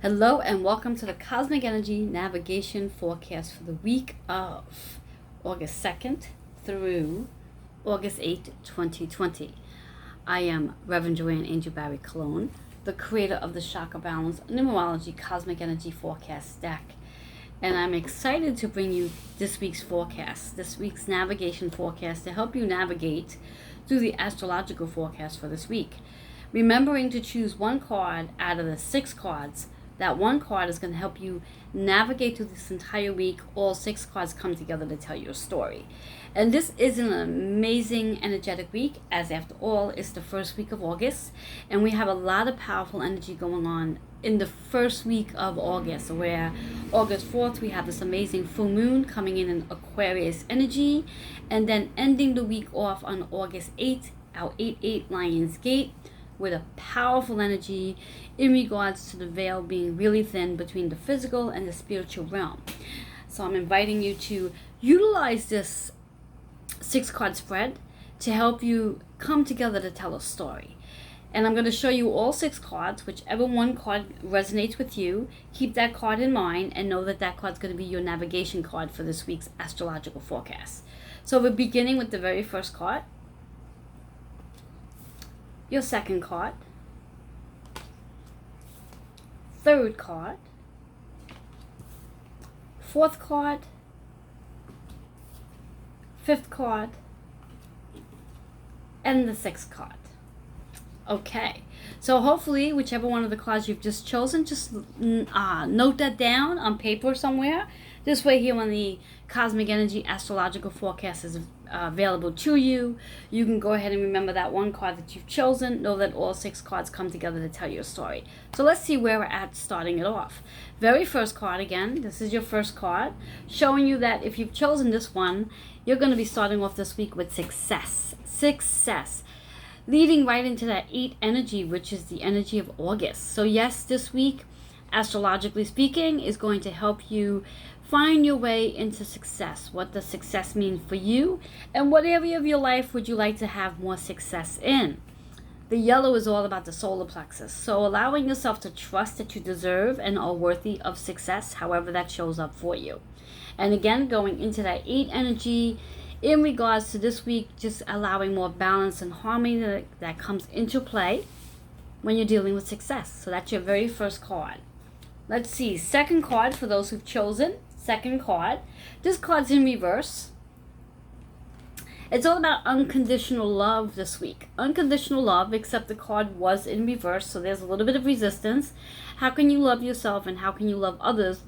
Hello and welcome to the Cosmic Energy Navigation Forecast for the week of August 2nd through August 8th, 2020. I am Reverend Joanne Angel Barry Cologne, the creator of the Chakra Balance Numerology Cosmic Energy Forecast deck. And I'm excited to bring you this week's forecast, this week's navigation forecast to help you navigate through the astrological forecast for this week. Remembering to choose one card out of the 6 cards. That one card is going to help you navigate through this entire week. All 6 cards come together to tell you a story. And this is an amazing energetic week, as after all, it's the first week of August. And we have a lot of powerful energy going on in the first week of August, where August 4th, we have this amazing full moon coming in Aquarius energy. And then ending the week off on August 8th, our 8-8 Lion's Gate, with a powerful energy in regards to the veil being really thin between the physical and the spiritual realm. So I'm inviting you to utilize this 6-card spread to help you come together to tell a story. And I'm going to show you all 6 cards. Whichever one card resonates with you, keep that card in mind and know that that card's going to be your navigation card for this week's astrological forecast. So we're beginning with the very first card. Your second card, third card, fourth card, fifth card, and the 6th card. Okay, so hopefully whichever one of the cards you've just chosen, just note that down on paper somewhere. This way here when the Cosmic Energy Astrological Forecast is available to you, you can go ahead and remember that one card that you've chosen. Know that all 6 cards come together to tell you a story. So let's see where we're at starting it off. Very first card again, this is your first card, showing you that if you've chosen this one, you're going to be starting off this week with success. Success. Leading right into that 8 energy, which is the energy of August. So yes, this week, astrologically speaking, is going to help you find your way into success. What does success mean for you? And what area of your life would you like to have more success in? The yellow is all about the solar plexus. So allowing yourself to trust that you deserve and are worthy of success, however that shows up for you. And again, going into that 8 energy, in regards to this week, just allowing more balance and harmony that comes into play when you're dealing with success. So that's your very first card. Let's see, second card for those who've chosen. Second card. This card's in reverse. It's all about unconditional love this week. Unconditional love, except the card was in reverse, so there's a little bit of resistance. How can you love yourself and how can you love others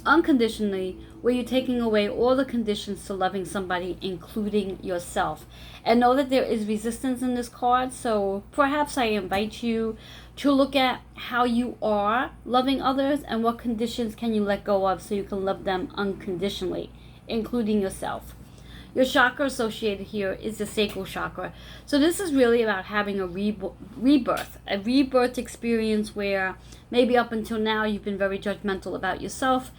unconditionally, where you're taking away all the conditions to loving somebody, including yourself? And know that there is resistance in this card, so perhaps I invite you to look at how you are loving others and what conditions can you let go of so you can love them unconditionally, including yourself. Your chakra associated here is the sacral chakra. So this is really about having a rebirth experience where maybe up until now you've been very judgmental about yourself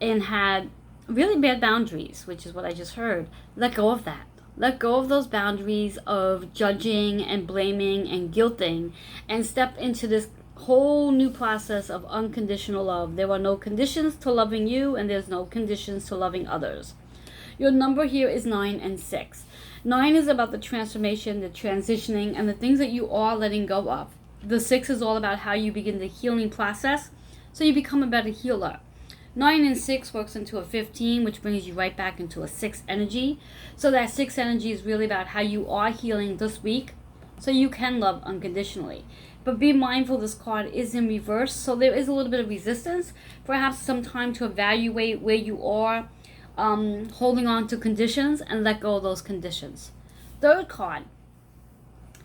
and had really bad boundaries, which is what I just heard. Let go of that. Let go of those boundaries of judging and blaming and guilting and step into this whole new process of unconditional love. There are no conditions to loving you and there's no conditions to loving others. Your number here is 9 and 6. 9 is about the transformation, the transitioning, and the things that you are letting go of. The 6 is all about how you begin the healing process so you become a better healer. 9 and 6 works into a 15, which brings you right back into a 6 energy. So that 6 energy is really about how you are healing this week so you can love unconditionally. But be mindful this card is in reverse, so there is a little bit of resistance. Perhaps some time to evaluate where you are holding on to conditions and let go of those conditions. Third card.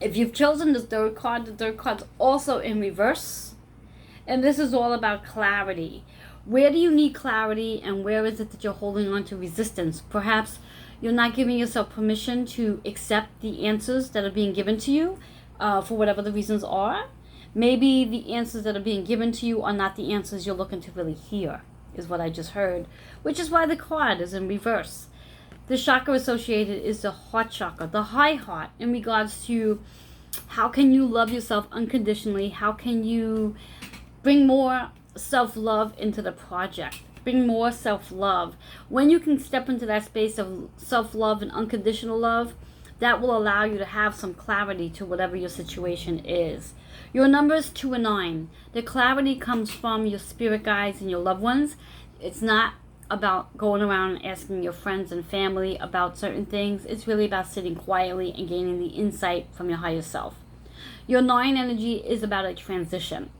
If you've chosen the third card's also in reverse. And this is all about clarity. Where do you need clarity and where is it that you're holding on to resistance? Perhaps you're not giving yourself permission to accept the answers that are being given to you for whatever the reasons are. Maybe the answers that are being given to you are not the answers you're looking to really hear, is what I just heard, which is why the card is in reverse. The chakra associated is the heart chakra, the high heart, in regards to how can you love yourself unconditionally, how can you bring more self-love into the project. Bring more self-love. When you can step into that space of self-love and unconditional love, that will allow you to have some clarity to whatever your situation is. Your number is 2 and 9. The clarity comes from your spirit guides and your loved ones. It's not about going around and asking your friends and family about certain things. It's really about sitting quietly and gaining the insight from your higher self. Your 9 energy is about a transition.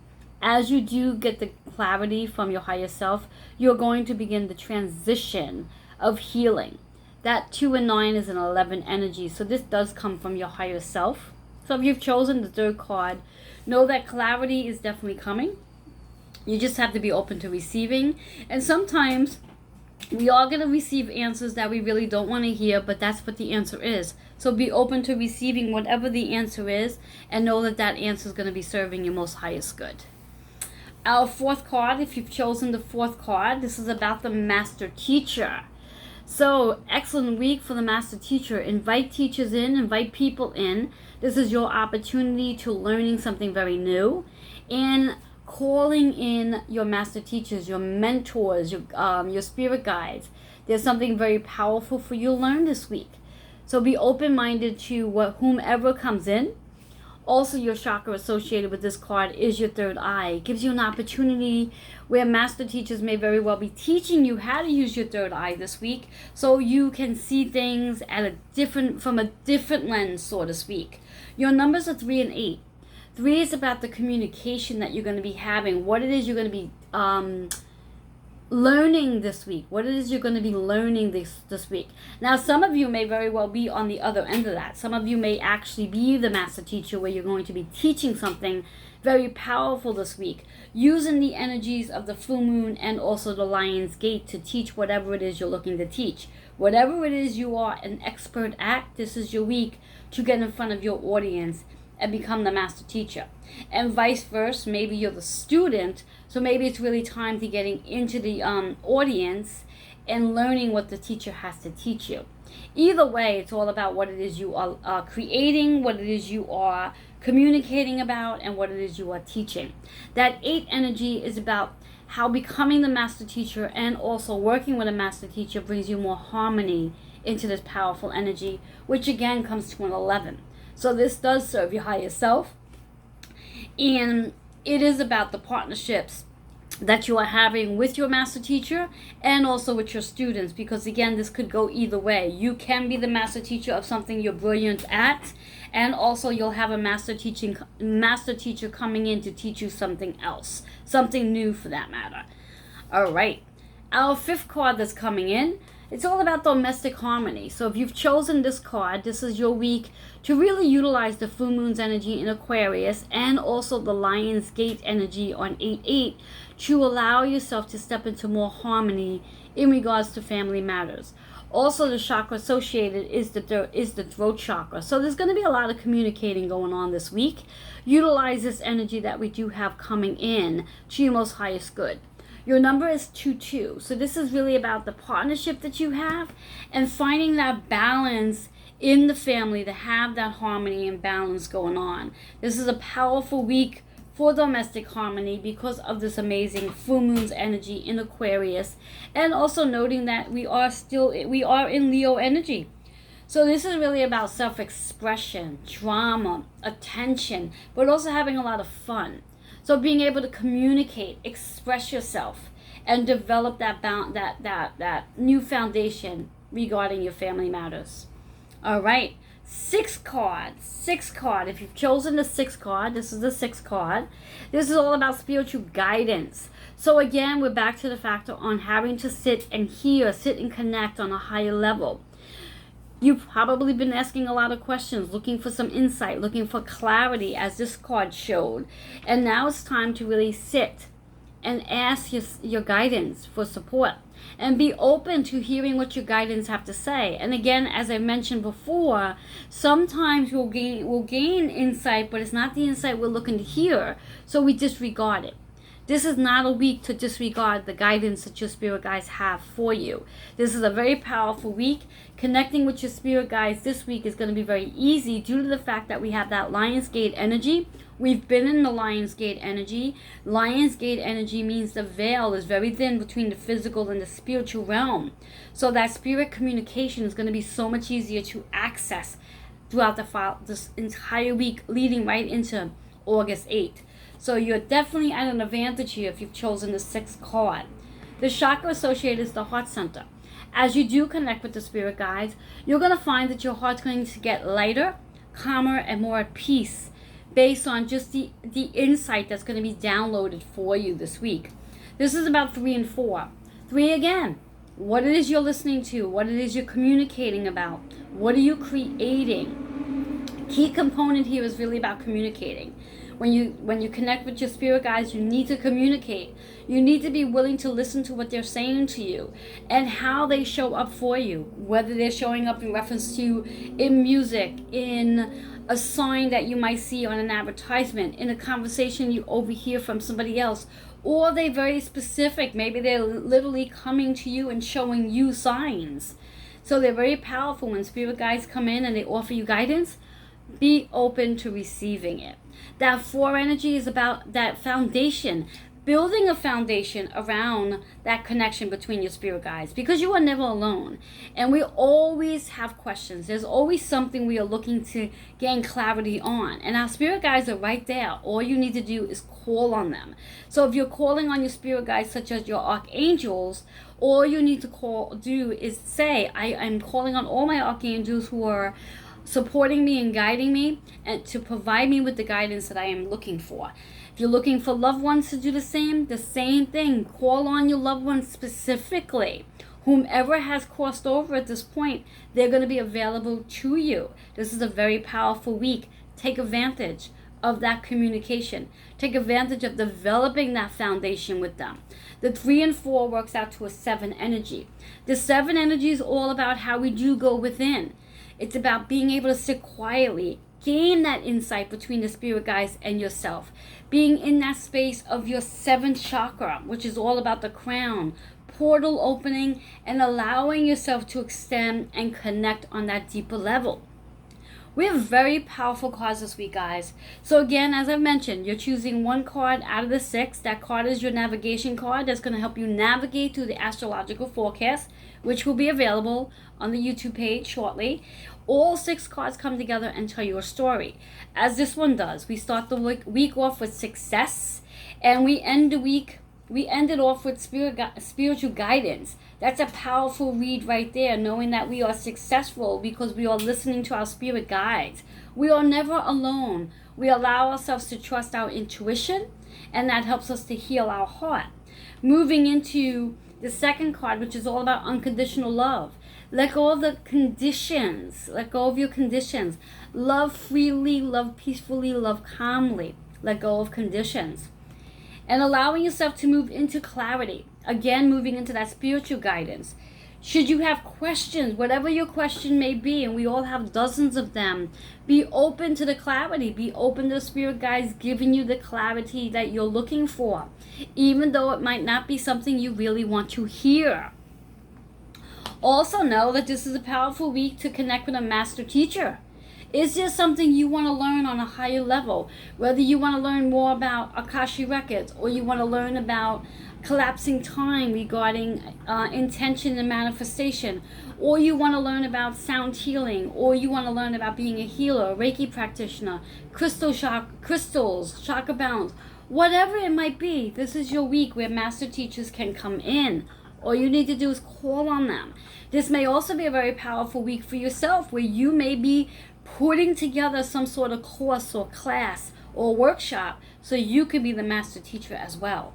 As you do get the clarity from your higher self, you're going to begin the transition of healing. That 2 and 9 is an 11 energy, so this does come from your higher self. So if you've chosen the 3rd card, know that clarity is definitely coming. You just have to be open to receiving. And sometimes we are going to receive answers that we really don't want to hear, but that's what the answer is. So be open to receiving whatever the answer is, and know that that answer is going to be serving your most highest good. Our 4th card, if you've chosen the 4th card, this is about the Master Teacher. So, excellent week for the Master Teacher. Invite teachers in, invite people in. This is your opportunity to learning something very new, and calling in your Master Teachers, your mentors, your spirit guides. There's something very powerful for you to learn this week. So be open-minded to whomever comes in. Also, your chakra associated with this card is your 3rd eye. It gives you an opportunity where Master Teachers may very well be teaching you how to use your 3rd eye this week, so you can see things from a different lens, so to speak. Your numbers are 3 and 8. 3 is about the communication that you're going to be having, what it is you're going to be learning this week, what it is you're going to be learning this week. Now, some of you may very well be on the other end of that. Some of you may actually be the Master Teacher, where you're going to be teaching something very powerful this week, using the energies of the full moon and also the Lion's Gate to teach whatever it is you're looking to teach. Whatever it is you are an expert at, this is your week to get in front of your audience and become the Master Teacher. And vice versa, maybe you're the student, so maybe it's really time to getting into the audience and learning what the teacher has to teach you. Either way, it's all about what it is you are creating, what it is you are communicating about, and what it is you are teaching. That 8 energy is about how becoming the Master Teacher and also working with a Master Teacher brings you more harmony into this powerful energy, which again comes to an 11. So this does serve your higher self, and it is about the partnerships that you are having with your Master Teacher and also with your students, because again, this could go either way. You can be the Master Teacher of something you're brilliant at, and also you'll have a Master Teacher coming in to teach you something else, something new for that matter. All right, our 5th card that's coming in, it's all about domestic harmony. So if you've chosen this card, this is your week to really utilize the full moon's energy in Aquarius and also the Lion's Gate energy on 8/8 to allow yourself to step into more harmony in regards to family matters. Also, the chakra associated is the throat chakra. So there's going to be a lot of communicating going on this week. Utilize this energy that we do have coming in to your most highest good. Your number is 2-2. So this is really about the partnership that you have and finding that balance in the family to have that harmony and balance going on. This is a powerful week for domestic harmony because of this amazing full moon's energy in Aquarius, and also noting that we are in Leo energy. So this is really about self-expression, drama, attention, but also having a lot of fun. So being able to communicate, express yourself, and develop that new foundation regarding your family matters. All right, 6th card. If you've chosen the 6th card, this is the 6th card. This is all about spiritual guidance. So again, we're back to the factor on having to sit and connect on a higher level. You've probably been asking a lot of questions, looking for some insight, looking for clarity, as this card showed. And now it's time to really sit and ask your guidance for support and be open to hearing what your guidance have to say. And again, as I mentioned before, sometimes we'll gain insight, but it's not the insight we're looking to hear, so we disregard it. This is not a week to disregard the guidance that your spirit guides have for you. This is a very powerful week. Connecting with your spirit guides this week is going to be very easy due to the fact that we have that Lion's Gate energy We've been in the Lionsgate energy. Lionsgate energy means the veil is very thin between the physical and the spiritual realm. So that spirit communication is going to be so much easier to access throughout this entire week leading right into August 8th. So you're definitely at an advantage here if you've chosen the 6th card. The chakra associated is the heart center. As you do connect with the spirit guides, you're going to find that your heart's going to get lighter, calmer, and more at peace based on just the insight that's going to be downloaded for you this week. This is about 3 and 4. 3 again, what it is you're listening to, what it is you're communicating about, what are you creating. Key component here is really about communicating. When you connect with your spirit guides, you need to communicate. You need to be willing to listen to what they're saying to you and how they show up for you, whether they're showing up in reference to in music, in a sign that you might see on an advertisement, in a conversation you overhear from somebody else, or they're very specific. Maybe they're literally coming to you and showing you signs. So they're very powerful when spirit guides come in and they offer you guidance. Be open to receiving it. That 4 energy is about that foundation, building a foundation around that connection between your spirit guides, because you are never alone. And we always have questions. There's always something we are looking to gain clarity on. And our spirit guides are right there. All you need to do is call on them. So if you're calling on your spirit guides, such as your archangels, all you need to do is say, I'm calling on all my archangels who are supporting me and guiding me and to provide me with the guidance that I am looking for. If you're looking for loved ones to do the same thing. Call on your loved ones specifically. Whomever has crossed over at this point, they're going to be available to you. This is a very powerful week. Take advantage of that communication. Take advantage of developing that foundation with them. The 3 and 4 works out to a 7 energy. The 7 energy is all about how we do go within. It's about being able to sit quietly, gain that insight between the spirit guides and yourself. Being in that space of your 7th chakra, which is all about the crown, portal opening, and allowing yourself to extend and connect on that deeper level. We have very powerful cards this week, guys. So again, as I mentioned, you're choosing 1 card out of the 6. That card is your navigation card that's going to help you navigate through the astrological forecast, which will be available on the YouTube page shortly. All 6 cards come together and tell you a story, as this one does. We start the week off with success, and we end it off with spiritual guidance. That's a powerful read right there, knowing that we are successful because we are listening to our spirit guides. We are never alone. We allow ourselves to trust our intuition, and that helps us to heal our heart. Moving into the 2nd card, which is all about unconditional love. Let go of the conditions. Let go of your conditions. Love freely, love peacefully, love calmly. Let go of conditions. And allowing yourself to move into clarity. Again, moving into that spiritual guidance. Should you have questions, whatever your question may be, and we all have dozens of them, be open to the clarity. Be open to the spirit guides giving you the clarity that you're looking for, even though it might not be something you really want to hear. Also know that this is a powerful week to connect with a master teacher. Is there something you want to learn on a higher level? Whether you want to learn more about Akashic Records, or you want to learn about collapsing time regarding intention and manifestation, or you want to learn about sound healing, or you want to learn about being a healer, a Reiki practitioner, crystals, chakra balance, whatever it might be, this is your week where master teachers can come in. All you need to do is call on them. This may also be a very powerful week for yourself, where you may be putting together some sort of course or class or workshop so you could be the master teacher as well.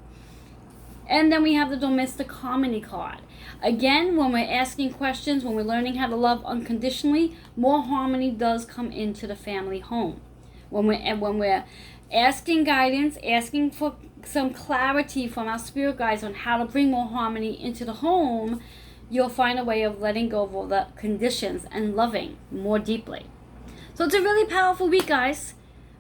And then we have the domestic harmony card. Again, when we're asking questions, when we're learning how to love unconditionally, more harmony does come into the family home. When we're asking guidance, asking for some clarity from our spirit guides on how to bring more harmony into the home, you'll find a way of letting go of all the conditions and loving more deeply. So it's a really powerful week, guys.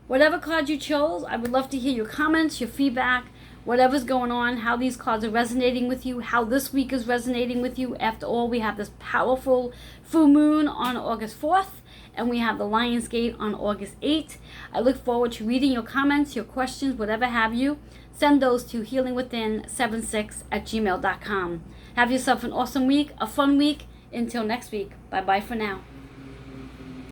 Whatever card you chose, I would love to hear your comments, your feedback, whatever's going on, how these cards are resonating with you, how this week is resonating with you. After all, we have this powerful full moon on August 4th, and we have the Lionsgate on August 8th. I look forward to reading your comments, your questions, whatever have you. Send those to healingwithin76@gmail.com. Have yourself an awesome week, a fun week. Until next week, bye-bye for now.